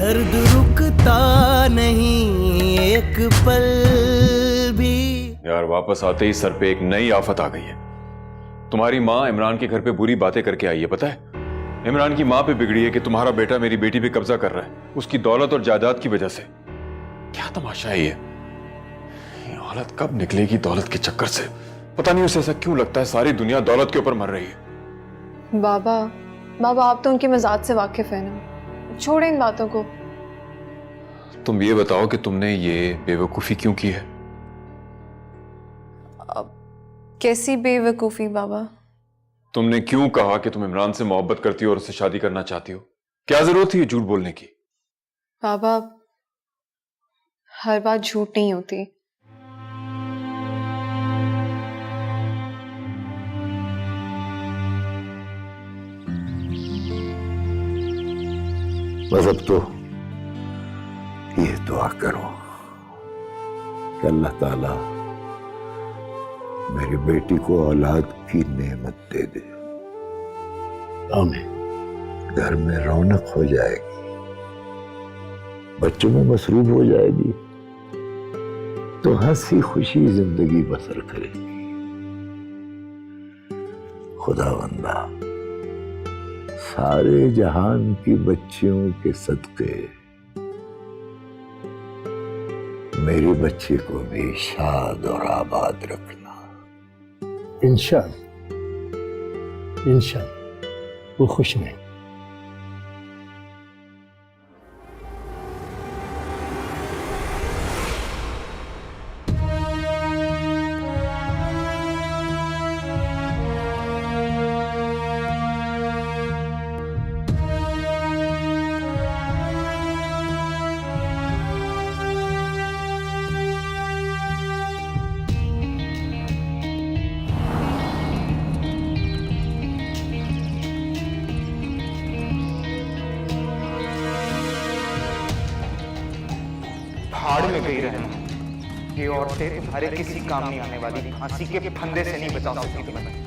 दर्द रुकता नहीं एक पल भी। यार वापस आते ही सर पे एक नई आफत आ गई है। तुम्हारी माँ इमरान के घर पे बुरी बातें करके आई है, पता है? इमरान की माँ पे बिगड़ी है कि तुम्हारा बेटा मेरी बेटी पे कब्जा कर रहा है उसकी दौलत और जायदाद की वजह से। क्या तमाशा है ये औरत कब निकलेगी दौलत के चक्कर से? पता नहीं उसे ऐसा क्यों लगता है सारी दुनिया दौलत के ऊपर मर रही है। बाबा आप तो उनके मिजाज से वाकिफ है ना, छोड़े इन बातों को। तुम ये बताओ कि तुमने ये बेवकूफी क्यों की है? कैसी बेवकूफी बाबा? तुमने क्यों कहा कि तुम इमरान से मोहब्बत करती हो और उससे शादी करना चाहती हो? क्या जरूरत थी ये झूठ बोलने की? बाबा हर बात झूठ नहीं होती। बस अब तो ये दुआ करो कि अल्लाह ताला मेरी बेटी को औलाद की नेमत दे दे। आमीन। घर में रौनक हो जाएगी, बच्चों में मसरूफ हो जाएगी तो हंसी खुशी जिंदगी बसर करेगी। खुदावंदा सारे जहान की बच्चियों के सदके मेरी बच्ची को भी शाद और आबाद रखना। इंशाअल्लाह वो खुश रहें। भाड़ में गई रहना, ये औरतें तुम्हारे किसी काम नहीं आने वाली। फांसी के फंदे से नहीं बचा सकती तुम्हें।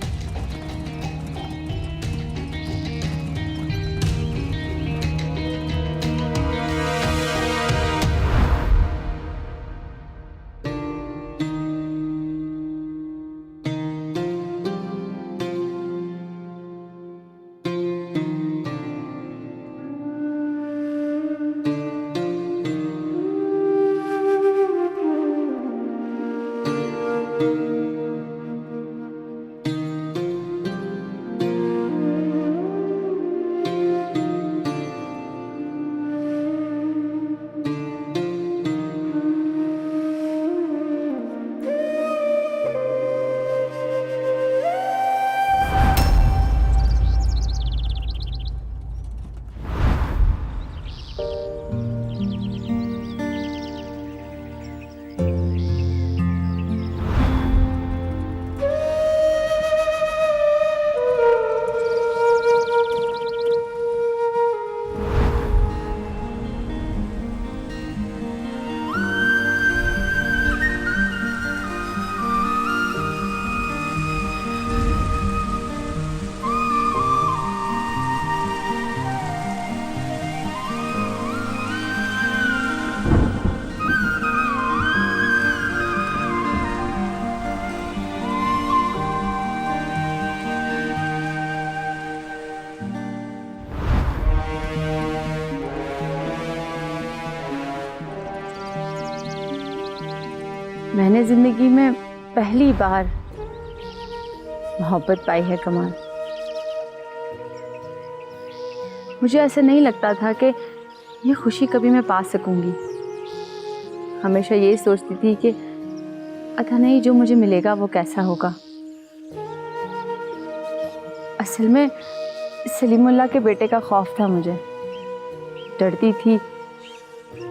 मैंने जिंदगी में पहली बार मोहब्बत पाई है कमाल। मुझे ऐसा नहीं लगता था कि ये खुशी कभी मैं पा सकूंगी। हमेशा ये सोचती थी कि पता नहीं जो मुझे मिलेगा वो कैसा होगा। असल में सलीमुल्लाह के बेटे का खौफ था मुझे। डरती थी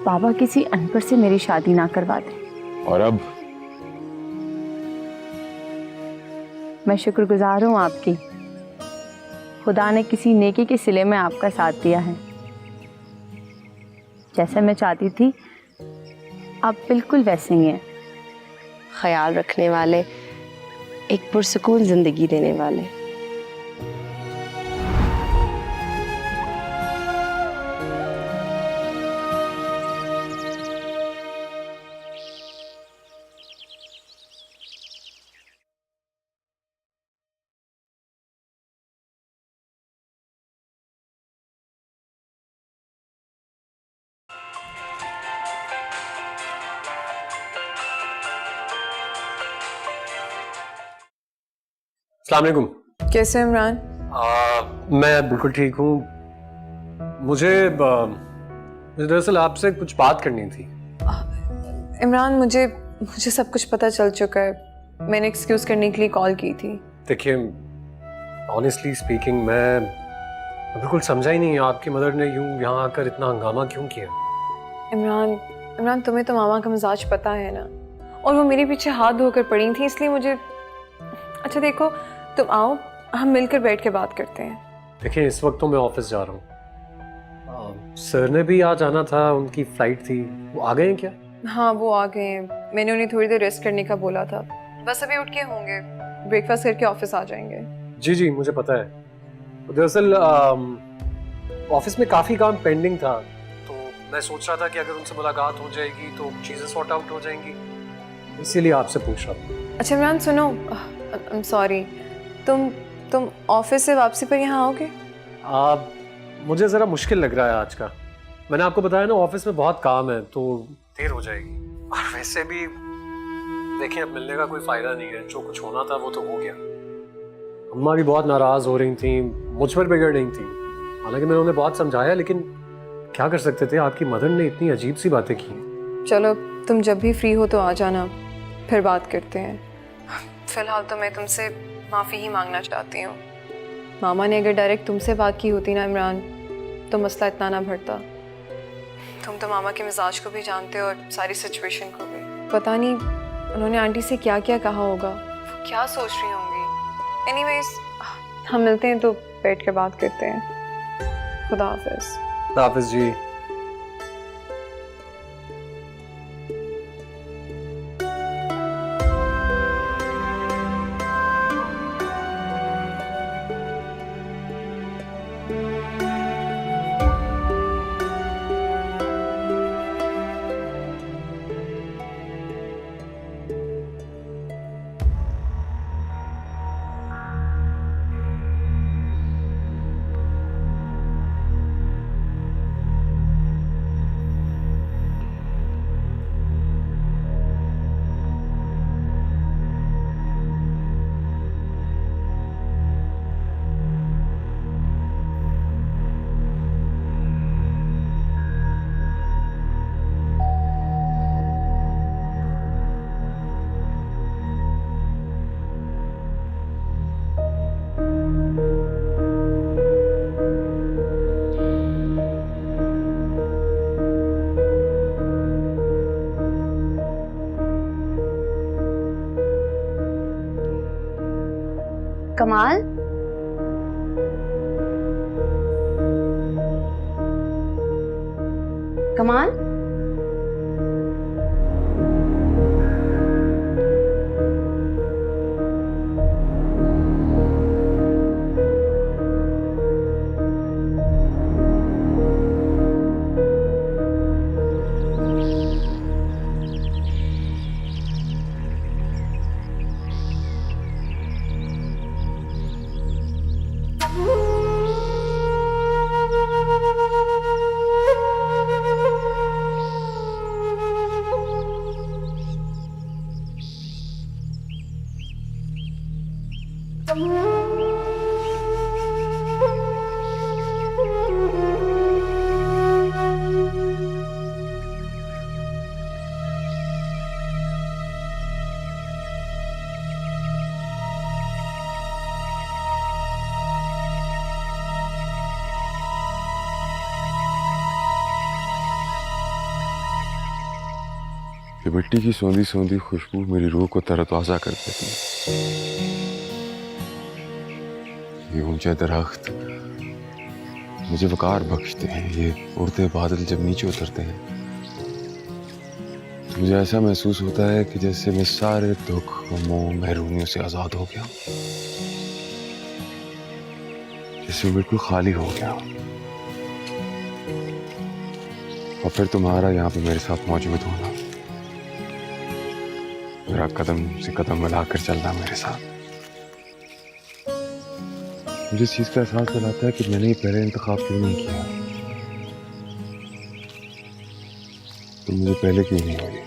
बाबा किसी अनपढ़ से मेरी शादी ना करवा दे। और अब मैं शुक्रगुजार हूँ आपकी। खुदा ने किसी नेकी के सिले में आपका साथ दिया है। जैसे मैं चाहती थी आप बिल्कुल वैसे ही हैं। ख्याल रखने वाले, एक पुरसुकून जिंदगी देने वाले। अस्सलाम वालेकुम। कैसे हो इमरान? मैं बिल्कुल ठीक हूँ। मुझे दरअसल आपसे कुछ बात करनी थी। इमरान, मुझे सब कुछ पता चल चुका है। मैंने एक्सक्यूज करने के लिए कॉल की थी। देखिए, ऑनेस्टली स्पीकिंग मैं बिल्कुल समझा ही नहीं आपकी मदर ने यूं यहाँ आकर इतना हंगामा क्यों किया। इमरान, तुम्हें तो मामा का मिजाज पता है ना, और वो मेरे पीछे हाथ धोकर पड़ी थी, इसलिए मुझे। अच्छा देखो, तुम आओ, हम मिलकर बैठ के बात करते हैं। देखिए, इस वक्त तो मैं ऑफिस जा रहा हूँ। सर ने भी आज आना था, उनकी फ्लाइट थी। वो आ गए हैं क्या? हाँ, वो आ गए हैं। मैंने उन्हें थोड़ी देर रेस्ट करने का बोला था। बस अभी उठ के होंगे, ब्रेकफास्ट करके ऑफिस आ जाएंगे। जी जी, मुझे पता है। दरअसल ऑफिस में काफ़ी काम पेंडिंग था, तो मैं सोच रहा था कि अगर उनसे मुलाकात हो जाएगी तो चीज़ें सॉर्ट आउट हो जाएंगी, इसीलिए आपसे पूछ रहा था। अच्छा इमरान सुनो, आई एम सॉरी, तुम ऑफिस से वापसी पर यहाँ आओगे? मुझे ज़रा मुश्किल लग रहा है आज का। मैंने आपको बताया ना, ऑफिस में बहुत काम है तो देर हो जाएगी। और वैसे भी देखिए, अब मिलने का कोई फ़ायदा नहीं है। जो कुछ होना था वो तो हो गया। अम्मा भी बहुत नाराज़ हो रही थी, मुझ पर बिगड़ रही थी। हालांकि मैंने उन्हें बहुत समझाया, लेकिन क्या कर सकते थे, आपकी मदर ने इतनी अजीब सी बातें की। चलो, तुम जब भी फ्री हो तो आ जाना, फिर बात करते हैं। फिलहाल तो मैं तुमसे माफ़ी ही मांगना चाहती हूँ। मामा ने अगर डायरेक्ट तुमसे बात की होती ना इमरान, तो मसला इतना ना बढ़ता। तुम तो मामा के मिजाज को भी जानते हो और सारी सिचुएशन को भी। पता नहीं उन्होंने आंटी से क्या क्या कहा होगा, वो क्या सोच रही होंगी। एनीवेज, हम मिलते हैं तो बैठ कर बात करते हैं। खुदा हाफिज। हाफिज जी। कमाल, कमाल, ये मिट्टी की सौंधी सौंधी खुशबू मेरी रूह को तरोताजा कर देती है। ये ऊंचे दरख्त मुझे वकार बख्शते हैं। ये उड़ते बादल जब नीचे उतरते हैं तो मुझे ऐसा महसूस होता है कि जैसे मैं सारे दुख मोह महरूमियों से आजाद हो गया, जैसे बिल्कुल खाली हो गया। और फिर तुम्हारा यहाँ पे मेरे साथ मौजूद होना, मेरा कदम से कदम मिलाकर चलना मेरे साथ, मुझे इस चीज का एहसास दिलाता है कि मैंने ये पहले इंतखाब क्यों नहीं किया। तो मुझे पहले क्यों नहीं हुई,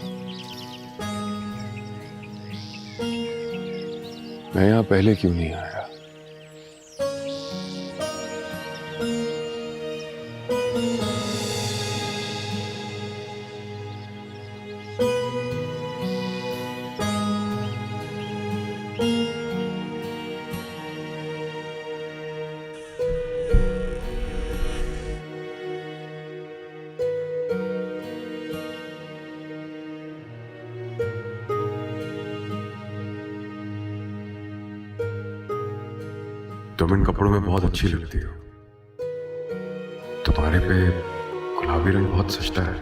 मैं यहाँ पहले क्यों नहीं आया। तुम इन कपड़ों में बहुत अच्छी लगती हो। तुम्हारे पे गुलाबी रंग बहुत सजता है।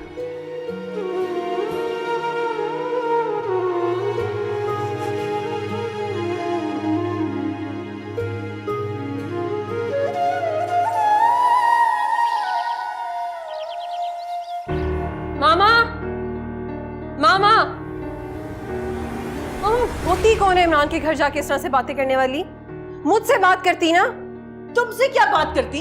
मामा, मामा, होती कौन है इमरान के घर जाके इस तरह से बातें करने वाली? मुझसे बात करती ना। तुमसे क्या बात करती?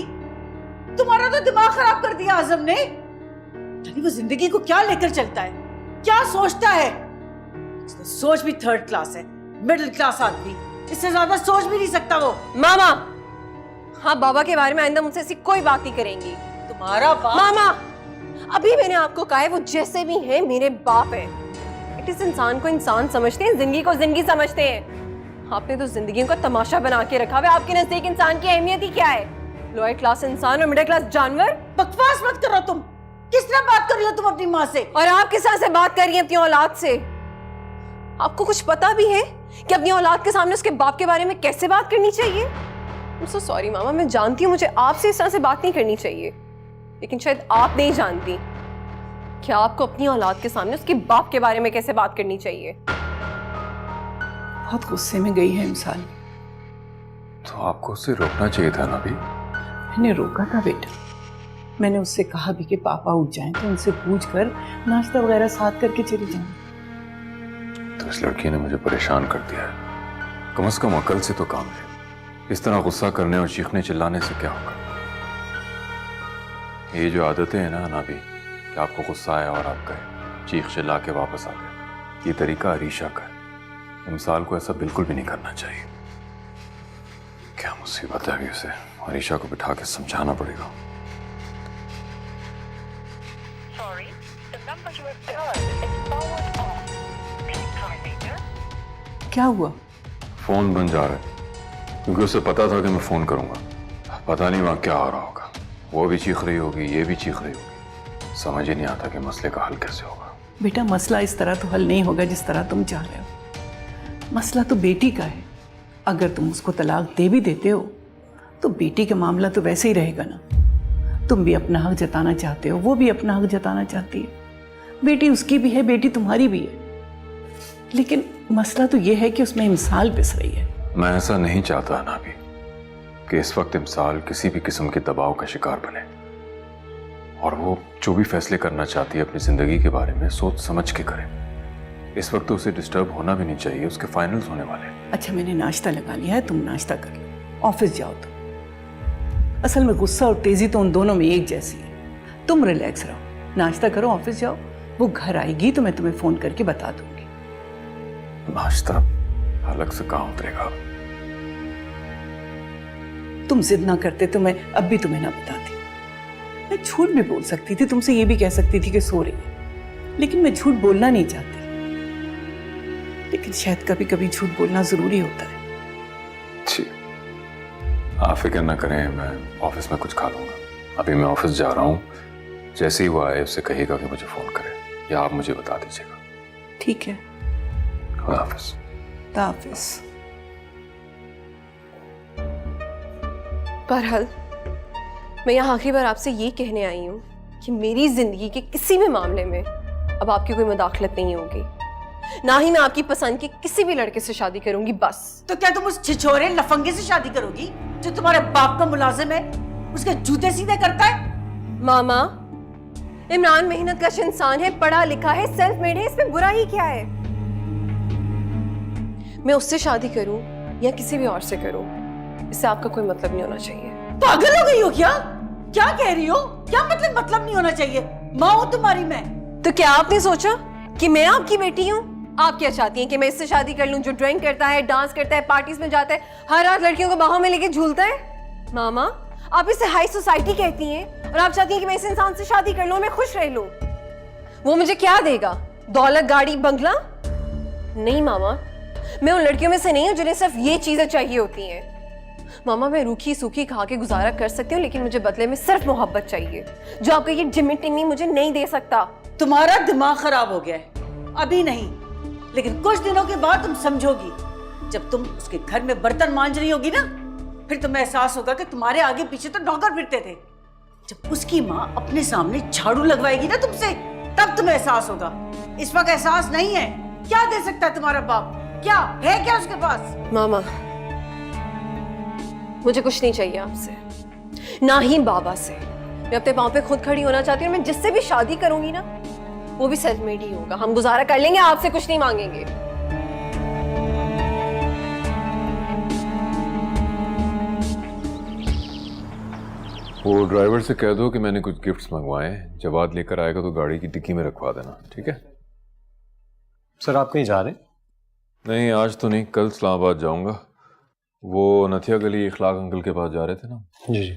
तुम्हारा तो दिमाग खराब कर दिया आजम ने। यानी वो जिंदगी को क्या लेकर चलता है, क्या सोचता है? इसकी सोच भी थर्ड क्लास है, मिडिल क्लास आदमी, इससे ज्यादा सोच भी नहीं सकता वो। मामा, हाँ बाबा के बारे में आइंदा मुझसे ऐसी कोई बात नहीं करेंगी। तुम्हारा बाप? मामा, अभी मैंने आपको कहा है वो जैसे भी हैं मेरे बाप है। इस इंसान को इंसान समझते हैं, जिंदगी को जिंदगी समझते हैं। आपने तो जिंदगी का तमाशा बना के रखा है। आपके नजदीक इंसान की अहमियत ही क्या है? लोअर क्लास इंसान और मिडिल क्लास जानवर। बकवास मत करो तुम। किस तरह बात कर रही हो तुम अपनी माँ से? और आप किस तरह से बात कर रही हैं अपनी औलाद से? आपको कुछ पता भी है कि अपनी औलाद के सामने उसके बाप के बारे में कैसे बात करनी चाहिए? I'm so sorry मामा, मैं जानती हूँ मुझे आपसे इस तरह से बात नहीं करनी चाहिए, लेकिन शायद आप नहीं जानती कि आपको अपनी औलाद के सामने उसके बाप के बारे में कैसे बात करनी चाहिए। बहुत गुस्से में गई है इंसान। तो आपको उसे रोकना चाहिए था ना। भी मैंने रोका था बेटा। मैंने उससे कहा भी कि पापा उठ जाएं तो उनसे पूछ कर नाश्ता वगैरह साथ करके चली जाऊं। तो इस लड़की ने मुझे परेशान कर दिया है। कम से कम अकल से तो काम ले। इस तरह गुस्सा करने और चीखने चिल्लाने से क्या होगा? ये जो आदतें हैं ना भी, कि आपको गुस्सा आया और आप गए, चीख चिल्ला के वापस आ गए, ये तरीका अरीशा का है। इमसाल को ऐसा बिल्कुल भी नहीं करना चाहिए। क्या मुसीबत है, अभी उसे अरीशा को बिठा के समझाना पड़ेगा। क्या हुआ? फोन बन जा रहा है, क्योंकि उसे पता था कि मैं फोन करूंगा। पता नहीं वहां क्या हो रहा होगा। वो भी चीख रही होगी, ये भी चीख रही होगी। समझ ही नहीं आता कि मसले का हल कैसे होगा। बेटा मसला इस तरह तो हल नहीं होगा जिस तरह तुम चाह रहे हो। मसला तो बेटी का है। अगर तुम उसको तलाक दे भी देते हो तो बेटी का मामला तो वैसे ही रहेगा ना। तुम भी अपना हक जताना चाहते हो, वो भी अपना हक जताना चाहती है। बेटी उसकी भी है, बेटी तुम्हारी भी है। लेकिन मसला तो ये है कि उसमें इमसाल पिस रही है। मैं ऐसा नहीं चाहता ना भी कि इस वक्त इमसाल किसी भी किस्म के दबाव का शिकार बने, और वो जो भी फैसले करना चाहती है अपनी जिंदगी के बारे में सोच समझ के करे। इस वक्त तो उसे डिस्टर्ब होना भी नहीं चाहिए, उसके फाइनल्स होने वाले हैं। अच्छा मैंने नाश्ता लगा लिया है, तुम नाश्ता कर लो, ऑफिस जाओ तुम। असल में गुस्सा और तेजी तो उन दोनों में एक जैसी है। तुम रिलैक्स रहो, नाश्ता करो, ऑफिस जाओ। वो घर आएगी तो मैं तुम्हें फोन करके बता दूंगी। नाश्ता अलग से कहाँ उतरेगा? तुम जिद ना करते तो मैं अब भी तुम्हें ना बताती। मैं झूठ भी बोल सकती थी, तुमसे ये भी कह सकती थी कि सो रही है, लेकिन मैं झूठ बोलना नहीं चाहती। लेकिन शायद कभी कभी झूठ बोलना जरूरी होता है। जी, आप फिक्र ना करें, मैं ऑफिस में कुछ खा लूंगा। अभी मैं ऑफिस जा रहा हूँ, जैसे ही वो आए उससे कहिएगा कि मुझे फोन करे, या आप मुझे बता दीजिएगा। ठीक है, खुदा हाफिज। खुदा हाफिज। बहरहाल मैं यहाँ आखिरी बार आपसे ये कहने आई हूँ कि मेरी जिंदगी के किसी भी मामले में अब आपकी कोई मुदाखलत नहीं होगी, ना ही मैं आपकी पसंद के किसी भी लड़के से शादी करूंगी। बस। तो क्या तुम उस छिछोरे लफंगे से शादी करोगी जो तुम्हारे बाप का मुलाजिम है, उसके जूते सीधे करता है? मामा, इमरान मेहनत कश इंसान है, पढ़ा लिखा है, सेल्फ मेड है, इसमें बुरा ही क्या है? मैं उससे शादी करूं या किसी भी और से करूं, इससे आपका कोई मतलब नहीं होना चाहिए। पागल हो गई हो क्या? क्या कह रही हो? क्या मतलब नहीं होना चाहिए? माँ हूं तुम्हारी मैं। तो क्या आपने सोचा कि मैं आपकी बेटी हूँ? आप क्या चाहती हैं कि मैं इससे शादी कर लूं जो ड्राइंग करता है, डांस करता है, पार्टीज में जाता है, हर रात लड़कियों को बाहों में लेके झूलता है? मामा, आप इसे हाई सोसाइटी कहती हैं और आप चाहती हैं कि मैं इस इंसान से शादी कर लूं, मैं खुश रह लूं। वो मुझे क्या देगा? दौलत, गाड़ी, बंगला? नहीं मामा, मैं उन लड़कियों में से नहीं हूं जिन्हें सिर्फ ये चीजें चाहिए होती हैं। मामा, मैं रूखी सूखी खा के गुजारा कर सकती हूँ, लेकिन मुझे बदले में सिर्फ मोहब्बत चाहिए, जो आपका ये जिम्मी टिम्मी मुझे नहीं दे सकता। तुम्हारा दिमाग खराब हो गया है। अभी नहीं, लेकिन कुछ दिनों के बाद तुम समझोगी। जब तुम उसके घर में बर्तन मांज रही होगी ना, फिर तुम्हें एहसास होगा कि तुम्हारे आगे पीछे तो नौकर फिरते थे। जब उसकी माँ अपने सामने झाड़ू लगवाएगी ना तुमसे, तब तुम्हें एहसास होगा। इस वक्त एहसास नहीं है। क्या दे सकता है तुम्हारा बाप? क्या है क्या उसके पास? मामा, मुझे कुछ नहीं चाहिए आपसे, ना ही बाबा से। मैं अपने पाँव पे खुद खड़ी होना चाहती हूँ। मैं जिससे भी शादी करूंगी ना, वो भी सेल्फ मेड ही होगा। हम गुजारा कर लेंगे, आपसे कुछ नहीं मांगेंगे। वो ड्राइवर से कह दो कि मैंने कुछ गिफ्ट्स मंगवाए हैं, जवाब लेकर आएगा तो गाड़ी की डिक्की में रखवा देना, ठीक है? सर आप कहीं जा रहे हैं? नहीं, आज तो नहीं, कल इस्लामाबाद जाऊंगा। वो नथिया गली इखलाक अंकल के पास जा रहे थे ना? जी जी।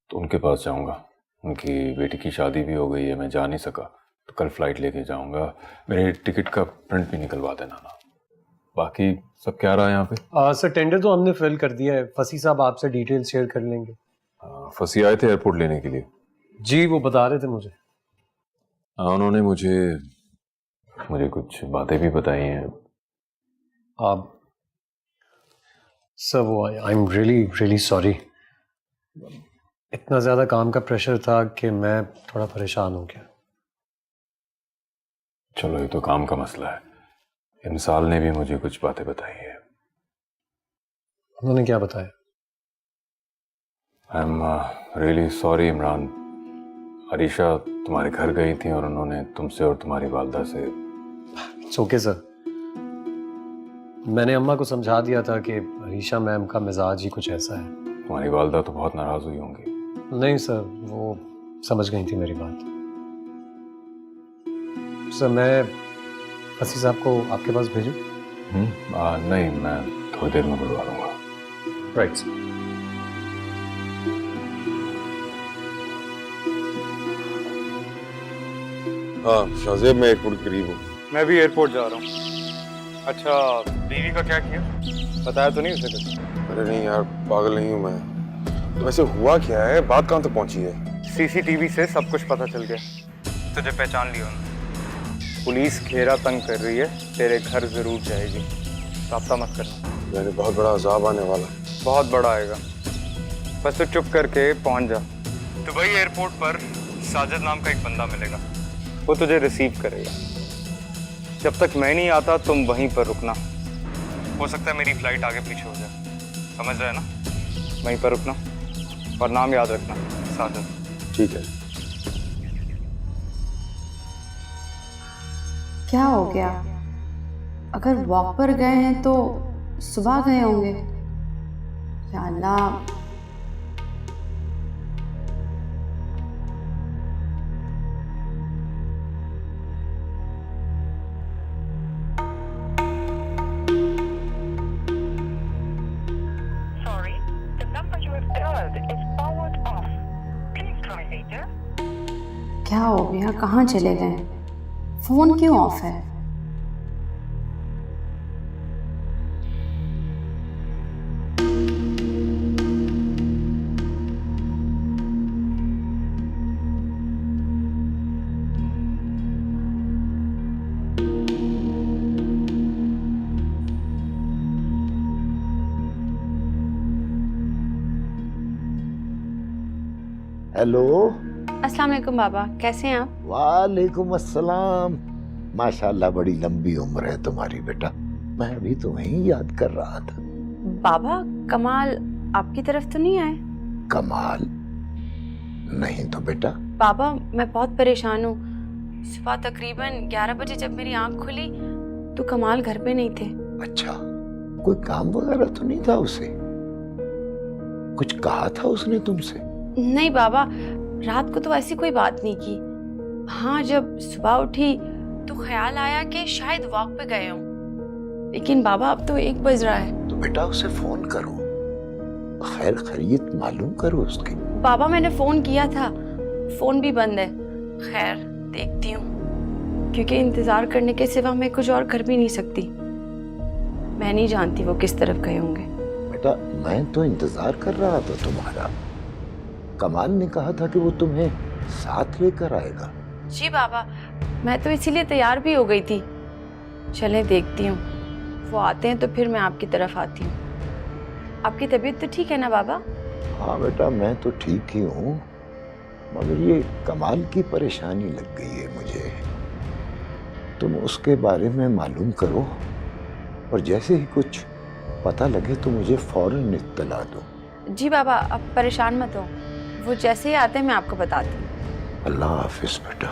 तो उनके पास जाऊंगा। उनकी बेटी की शादी भी हो गई है, मैं जा नहीं सका, तो कल फ्लाइट लेके जाऊंगा। मेरे टिकट का प्रिंट भी निकलवा देना ना। बाकी सब क्या रहा है यहाँ पे? सर टेंडर तो हमने फिल कर दिया है। फसी साहब आपसे डिटेल शेयर कर लेंगे। फसी आए थे एयरपोर्ट लेने के लिए? जी, वो बता रहे थे मुझे। हाँ, उन्होंने मुझे कुछ बातें भी बताई हैं। आप सर, वो आई एम रियली सॉरी। इतना ज़्यादा काम का प्रेशर था कि मैं थोड़ा परेशान हो गया। चलो, ये तो काम का मसला है। इमसाल ने भी मुझे कुछ बातें बताई है। उन्होंने क्या बताया? I am really sorry Imran. Arisha तुम्हारे घर गई थी और उन्होंने तुमसे और तुम्हारी वालदा से। इट्स ओके सर, मैंने अम्मा को समझा दिया था कि अरीशा मैम का मिजाज ही कुछ ऐसा है। तुम्हारी वालदा तो बहुत नाराज हुई होंगी। नहीं सर, वो समझ गई थी मेरी बात। सर मैं फसी साहब को आपके पास भेजूं? नहीं, मैं थोड़ी देर में बुलवा लूँगा। Right sir. हाँ शाहजेब, मैं एयरपोर्ट के करीब हूँ। मैं भी एयरपोर्ट जा रहा हूँ। अच्छा, बीवी का क्या किया? बताया तो नहीं उसे कुछ? अरे नहीं यार, पागल नहीं हूँ मैं। तो वैसे हुआ क्या है, बात कहाँ तक पहुँची है? सीसीटीवी से सब कुछ पता चल गया। तुझे पहचान लिया उन्होंने। पुलिस घेरा तंग कर रही है, तेरे घर जरूर जाएगी। राब्ता मत करना। मैंने बहुत बड़ा अजाब आने वाला। बहुत बड़ा आएगा, बस तू चुप करके पहुंच जा। दुबई एयरपोर्ट पर साजिद नाम का एक बंदा मिलेगा, वो तुझे रिसीव करेगा। जब तक मैं नहीं आता तुम वहीं पर रुकना। हो सकता है मेरी फ्लाइट आगे पीछे हो जाए, समझ रहे हैं ना? वहीं पर रुकना और नाम याद रखना, साजिद। ठीक है। क्या हो गया? अगर वॉक पर गए हैं तो सुबह गए होंगे। या अल्लाह, क्या हो गया? कहाँ चले गए? फोन क्यों ऑफ है? हेलो। अस्सलाम वालेकुम बाबा, कैसे हैं आप? वालेकुम अस्सलाम। माशाल्लाह, बड़ी लंबी उम्र है तुम्हारी बेटा। मैं भी तुम्हें ही याद कर रहा था। बाबा, कमाल आपकी तरफ तो नहीं आए? कमाल नहीं तो बेटा। बाबा, मैं बहुत परेशान हूँ। सुबह तकरीबन 11 बजे जब मेरी आंख खुली तो कमाल घर पे नहीं थे। अच्छा, कोई काम वगैरह तो नहीं था उसे? कुछ कहा था उसने तुमसे? नहीं बाबा, रात को तो ऐसी कोई बात नहीं की। हाँ, जब सुबह उठी तो ख्याल आया कि शायद वॉक पे गए हों, लेकिन बाबा अब तो 1 बज रहा है। तो बेटा उसे फोन करो, खैर खैरियत मालूम करो उसकी। बाबा, मैंने फोन किया था, फोन भी बंद है। खैर देखती हूँ, क्योंकि इंतजार करने के सिवा मैं कुछ और कर भी नहीं सकती। मैं नहीं जानती वो किस तरफ गए होंगे। बेटा मैं तो इंतजार कर रहा था तुम्हारा। कमाल ने कहा था कि वो तुम्हें साथ लेकर आएगा। जी बाबा, मैं तो इसीलिए तैयार भी हो गई थी। चलें देखती हूँ, वो आते हैं तो फिर मैं आपकी तरफ आती हूँ। आपकी तबीयत तो ठीक है ना बाबा? हाँ बेटा, मैं तो ठीक ही हूँ, मगर ये कमाल की परेशानी लग गई है मुझे। तुम उसके बारे में मालूम करो और जैसे ही कुछ पता लगे तो मुझे फौरन इत्तला दो। जी बाबा, आप परेशान मत हो, वो जैसे ही आते हैं मैं आपको बताती हूँ। अल्लाह हाफिज बेटा।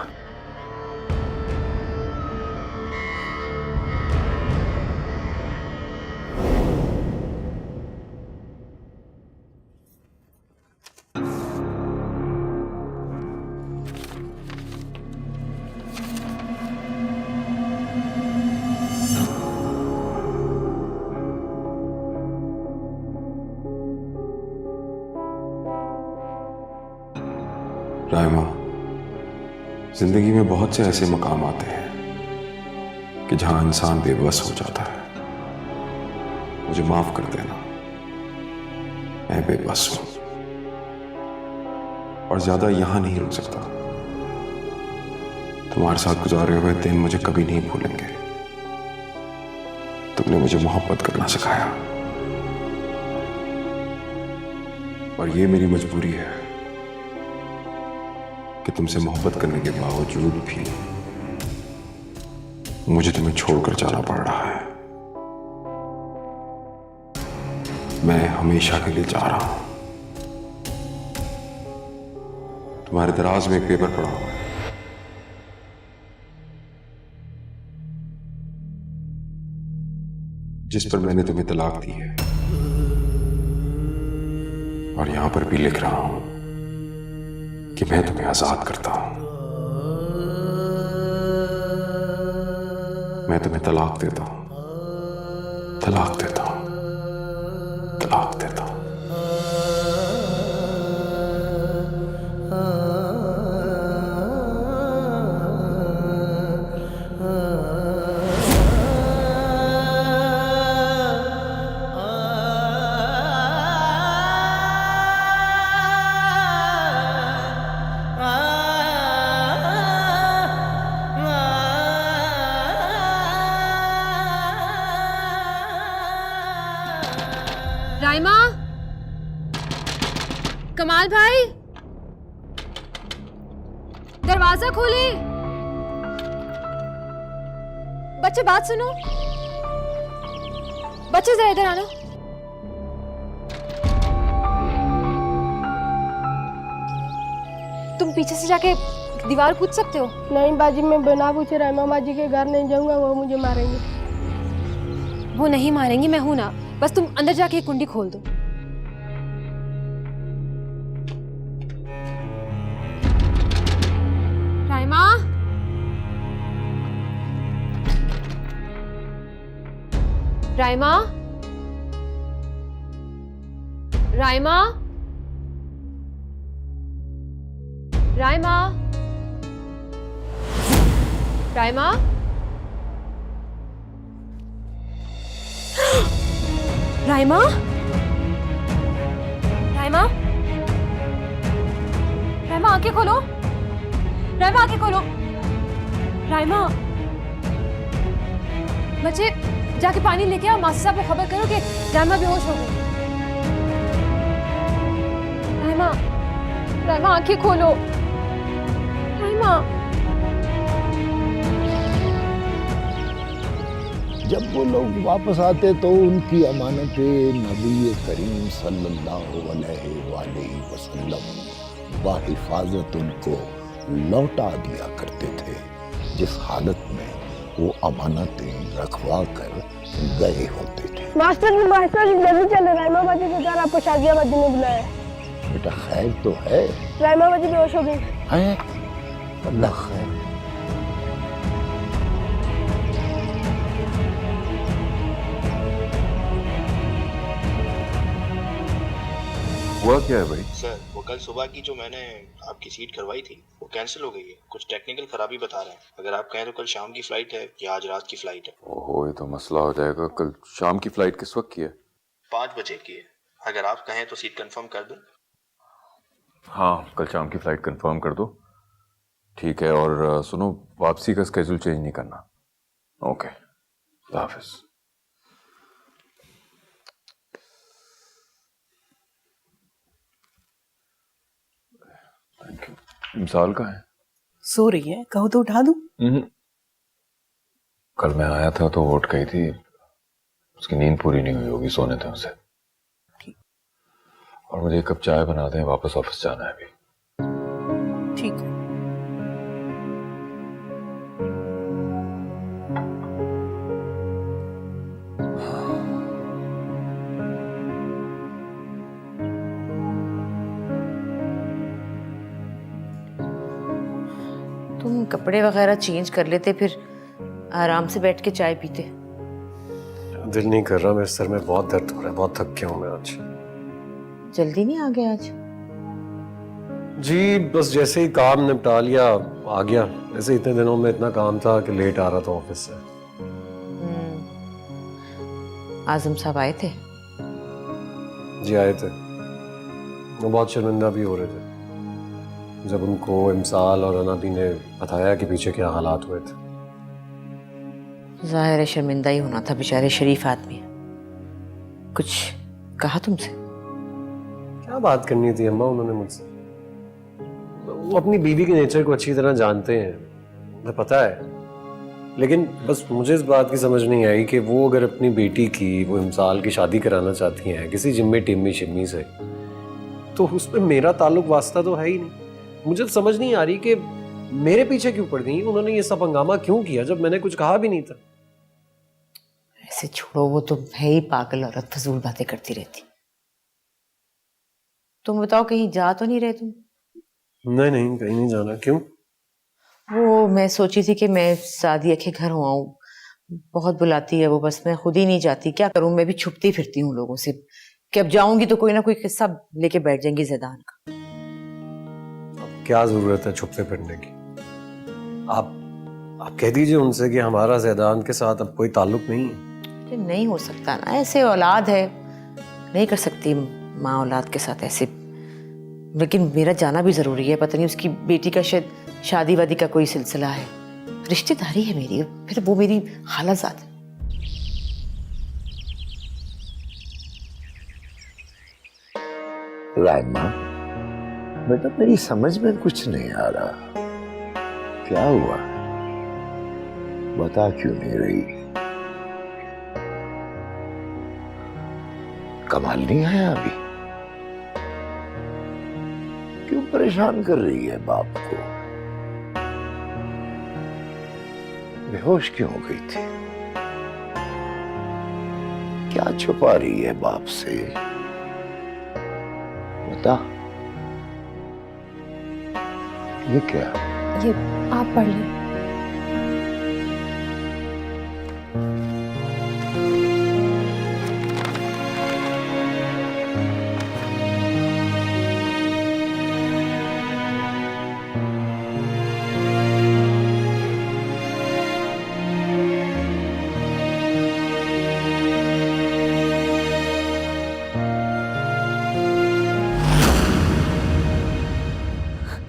रायमा, जिंदगी में बहुत से ऐसे मकाम आते हैं कि जहां इंसान बेबस हो जाता है। मुझे माफ कर देना, मैं बेबस हूं और ज्यादा यहां नहीं रुक सकता। तुम्हारे साथ गुजारे हुए दिन मुझे कभी नहीं भूलेंगे। तुमने मुझे मोहब्बत करना सिखाया और ये मेरी मजबूरी है कि तुमसे मोहब्बत करने के बावजूद भी मुझे तुम्हें छोड़कर जाना पड़ रहा है। मैं हमेशा के लिए जा रहा हूं। तुम्हारे दराज में एक पेपर पड़ा हुआ है, जिस पर मैंने तुम्हें तलाक दी है, और यहां पर भी लिख रहा हूं कि मैं तुम्हें आजाद करता हूं। मैं तुम्हें तलाक देता हूं, तलाक देता हूं, तलाक देता हूं। राइमा, कमाल भाई, दरवाजा खोले। बच्चे बात सुनो, बच्चे जरा इधर आना। तुम पीछे से जाके दीवार कूद सकते हो? नहीं बाजी, मैं बिना पूछे रायमा बाजी के घर नहीं जाऊंगा, वो मुझे मारेंगे। वो नहीं मारेंगी, मैं हूं ना। बस तुम अंदर जाके एक कुंडी खोल दो। राइमा, राइमा, राइमा, राइमा, राइमा, राइमा, राइमा, राइमा आंखें खोलो, राइमा आंखें खोलो, राइमा। बच्चे जाके पानी लेके आओ, मास्टर साहब को खबर करो कि राइमा बेहोश हो गई। राइमा, राइमा आंखें खोलो, राइमा। जब वो लोग वापस आते तो उनकी अमानतें नबी करीम सल्लल्लाहु अलैहि वसल्लम बाहिफाजत उनको लौटा दिया करते थे, जिस हालत में वो अमानतें रखवा कर गए होते थे। मास्टर जी जल्दी चले, रायमा बाजी के घर आपको शाजियाबादी ने बुलाया है। बेटा खैर तो है? रायमा बाजी बेहोश हो गई है, अल्लाह खैर। हुआ क्या है भाई? सर, वो कल सुबह की जो मैंने आपकी सीट करवाई थी वो कैंसिल हो गई है। कुछ टेक्निकल खराबी बता रहे हैं। अगर आप कहें तो कल शाम की फ्लाइट है या आज रात की फ्लाइट है। ओहो, ये तो मसला हो जाएगा। कल शाम की फ्लाइट किस वक्त की है? 5 बजे की है। अगर आप कहें तो सीट कंफर्म कर दूं? हाँ, कल शाम की फ्लाइट कंफर्म कर दो। ठीक है, और सुनो, वापसी का स्केड्यूल चेंज नहीं करना। Okay, Allah Hafiz. Thank you. मिसाल का है? सो रही है, कहो तो उठा दूं? कल मैं आया था तो वो उठ गई थी, उसकी नींद पूरी नहीं हुई होगी, सोने थे उसे। और मुझे एक कप चाय बना दें, वापस ऑफिस जाना है अभी। ठीक है। तुम कपड़े वगैरह चेंज कर लेते, फिर आराम से बैठ के चाय पीते। दिल नहीं कर रहा, मेरे सर में बहुत दर्द हो रहा है, बहुत थक गया हूँ मैं आज। जल्दी नहीं आ गए आज? जी बस जैसे ही काम निपटा लिया आ गया। वैसे इतने दिनों में इतना काम था कि लेट आ रहा था ऑफिस से। आजम साहब आए थे? जी आए थे, वो बहुत शर्मिंदा भी हो रहे थे जब उनको इमसाल और अनाबी ने बताया कि पीछे क्या हालात हुए थे। जाहिर है शर्मिंदा ही होना था, बेचारे शरीफ आदमी। कुछ कहा तुमसे? क्या बात करनी थी अम्मा उन्होंने मुझसे? वो अपनी बीवी के नेचर को अच्छी तरह जानते हैं, मुझे पता है। लेकिन बस मुझे इस बात की समझ नहीं आई कि वो अगर अपनी बेटी की, वो इमसाल की शादी कराना चाहती हैं किसी जिम्मी टिम्मी शिम्मी से, तो उसमें मेरा ताल्लुक वास्ता तो है ही नहीं। मुझे समझ नहीं आ रही कि मेरे पीछे क्यों पड़ गई, उन्होंने ये सब हंगामा क्यों किया जब मैंने कुछ कहा भी नहीं था। ऐसे छोड़ो, वो तो है ही पागल औरत, फजूल बातें करती रहती। तुम बताओ, कहीं जा तो नहीं रहे तुम? नहीं नहीं, कहीं नहीं जाना। क्यों? वो मैं सोची थी कि मैं सादिया के घर आऊं, बहुत बुलाती है वो, बस मैं खुद ही नहीं जाती। क्या करूं, मैं भी छुपती फिरती हूँ लोगों से कि अब जाऊंगी तो कोई ना कोई किस्सा लेके बैठ जाएंगी जैदान का। क्या जरूरत है छुपते फिरने की? आप कह दीजिए उनसे कि हमारा जैदान के साथ अब कोई ताल्लुक नहीं है। नहीं हो सकता ना, ऐसे औलाद है, नहीं कर सकती माँ औलाद के साथ ऐसे। लेकिन मेरा जाना भी जरूरी है, पता नहीं उसकी बेटी का शायद शादी वादी का कोई सिलसिला है, रिश्तेदारी है मेरी, फिर वो मेरी खालाजाद। राइमा बेटा, मेरी समझ में कुछ नहीं आ रहा, क्या हुआ? बता क्यों नहीं रही? कमाल नहीं आया अभी? क्यों परेशान कर रही है बाप को? बेहोश क्यों हो गई थी? क्या छुपा रही है बाप से? बता। ये क्या? ये आप पढ़ लें।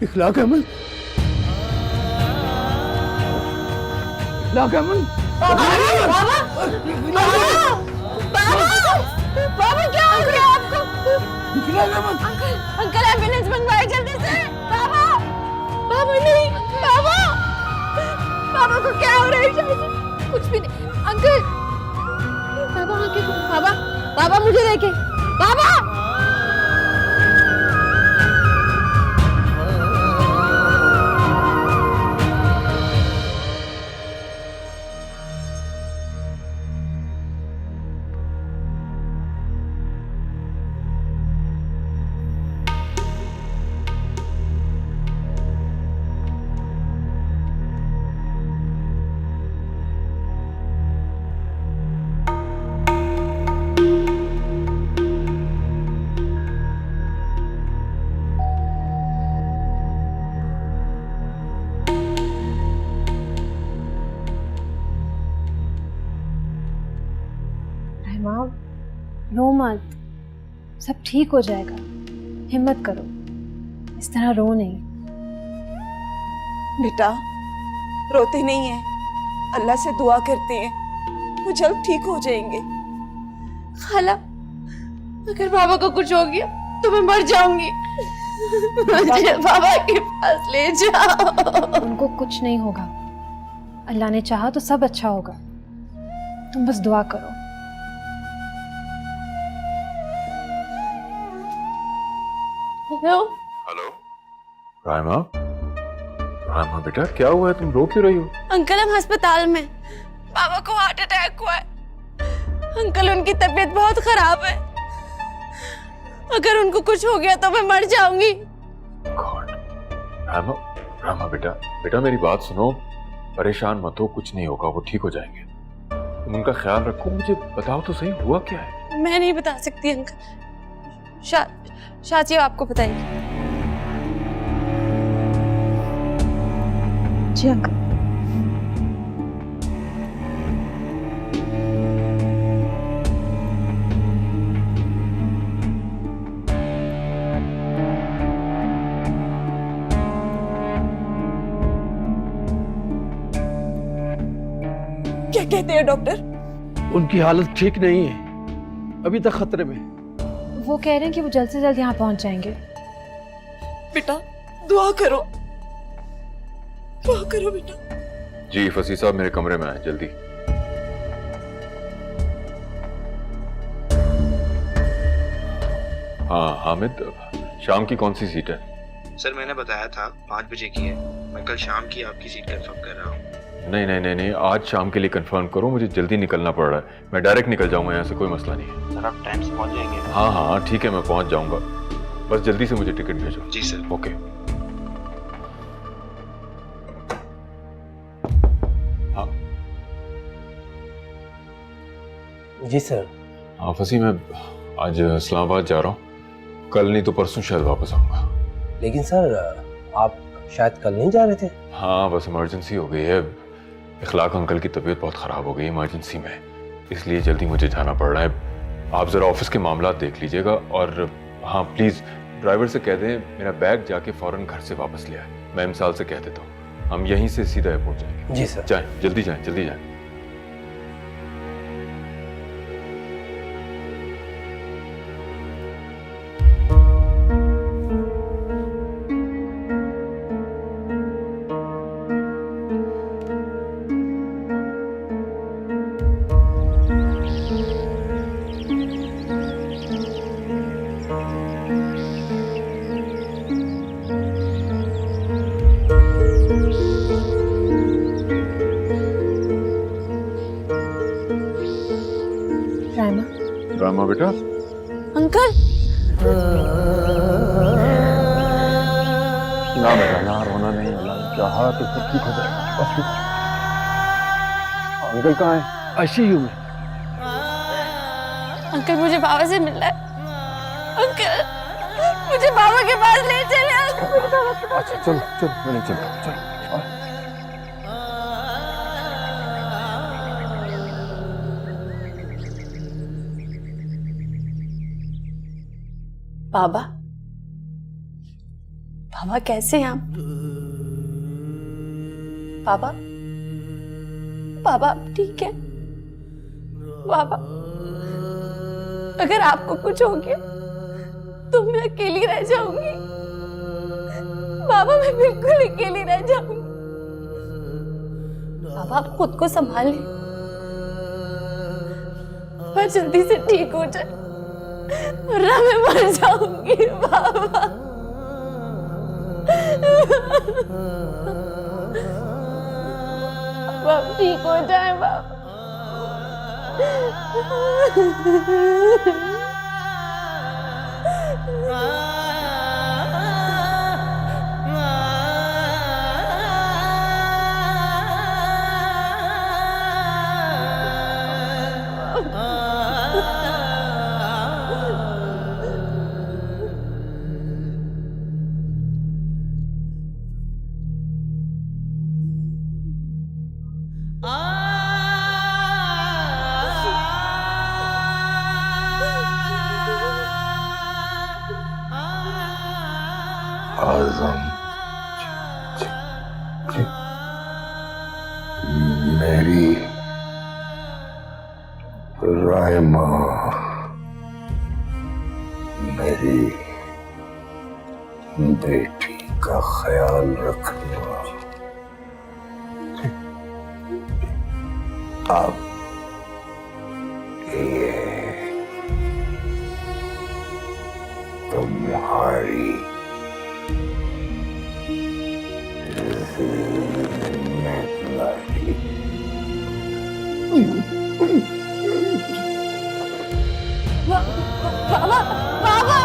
इखलाक अमल, इखलाक अमल। बाबा क्या हो गया आपको? अंकल एम्बुलेंस मंगवाए जल्दी से। बाबा, बाबा नहीं, बाबा, बाबा को क्या हो रहा है? कुछ भी नहीं अंकल। बाबा आके, बाबा, बाबा मुझे देखे, बाबा। माँ रो मत, सब ठीक हो जाएगा, हिम्मत करो, इस तरह रो नहीं। बेटा रोते नहीं है, अल्लाह से दुआ करते हैं, वो जल्द ठीक हो जाएंगे। खाला, अगर बाबा को कुछ हो गया तो मैं मर जाऊंगी। मुझे बाबा के पास ले जाओ। उनको कुछ नहीं होगा, अल्लाह ने चाहा तो सब अच्छा होगा, तुम बस दुआ करो। हेलो हेलो रायमा, रायमा बेटा क्या हुआ है, तुम रो क्यों रही हो? अंकल, हम अस्पताल में, बाबा को हार्ट अटैक हुआ है। अंकल, उनकी तबीयत बहुत खराब है, अगर उनको कुछ हो गया तो मैं मर जाऊंगी। रायमा, रायमा बेटा, बेटा मेरी बात सुनो, परेशान मत हो, कुछ नहीं होगा, वो ठीक हो जाएंगे। तुम उनका ख्याल रखो, मुझे बताओ तो सही हुआ क्या है? मैं नहीं बता सकती अंकल, शाची आपको बताएंगी। जी अंकल। क्या कहते हैं डॉक्टर? उनकी हालत ठीक नहीं है, अभी तक खतरे में। वो कह रहे हैं कि वो जल्द से जल्द यहाँ पहुंच जाएंगे। बेटा दुआ करो, दुआ करो बेटा। जी फसी साहब मेरे कमरे में आए जल्दी। हाँ हामिद, शाम की कौन सी सीट है? सर मैंने बताया था 5 बजे की है, मैं कल शाम की आपकी सीट कंफर्म कर रहा हूँ। नहीं नहीं नहीं नहीं, आज शाम के लिए कंफर्म करो, मुझे जल्दी निकलना पड़ रहा है, मैं डायरेक्ट निकल जाऊंगा यहाँ से, कोई मसला नहीं है। सर आप टाइम से पहुँच जाएंगे? हाँ हाँ ठीक है, मैं पहुँच जाऊंगा, बस जल्दी से मुझे टिकट भेजो। जी सर। ओके। हाँ जी सर। हाँ फसी, मैं आज इस्लामाबाद जा रहा हूँ, कल नहीं तो परसों शायद वापस आऊँगा। लेकिन सर आप शायद कल नहीं जा रहे थे? हाँ बस इमरजेंसी हो गई है, इखलाक अंकल की तबीयत बहुत ख़राब हो गई इमरजेंसी में, इसलिए जल्दी मुझे जाना पड़ रहा है। आप ज़रा ऑफिस के मामला देख लीजिएगा, और हाँ प्लीज़ ड्राइवर से कह दें मेरा बैग जाके फ़ौरन घर से वापस ले आए, मैं इमसाल से कह देता हूँ, हम यहीं से सीधा एयरपोर्ट जाएंगे। जी सर। जाएँ जल्दी जाएँ, जल्दी जाएँ। रायमा, रामा बेटा। अंकल ना बेटा ना, रोना नहीं, अल्लाह ने चाहा तो सब ठीक हो जाएगा। अंकल कहाँ है? आईसीयू में। अंकल, मुझे बाबा से मिलना है। अंकल, मुझे बाबा के पास ले चले। अच्छा चलो चलो, मैं नहीं चलता, चलो। बाबा, बाबा कैसे हैं आप? बाबा, बाबा आप ठीक है? बाबा, अगर आपको कुछ हो गया तो मैं अकेली रह जाऊंगी। बाबा, मैं बिल्कुल अकेली रह जाऊंगी। बाबा, आप खुद को संभालें, मैं जल्दी से ठीक हो जाए वरना मैं मर जाऊंगी। बाबा, बाबा ठीक हो जाए बाबा। आजम, मेरी रायमा, बेटी का ख्याल रखना। अब ये तुम्हारी जिम्मेदारी। बाबा बाबा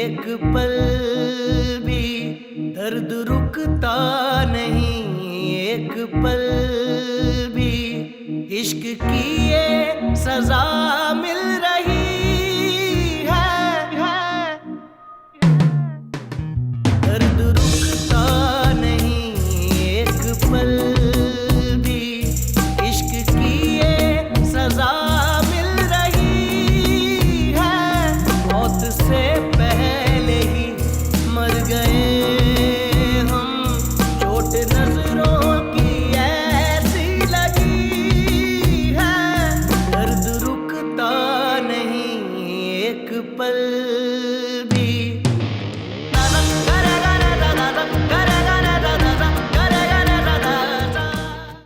एक पल भी दर्द रुकता नहीं, एक पल भी इश्क की ये सजा मिल रही है। दर्द रुकता नहीं, एक पल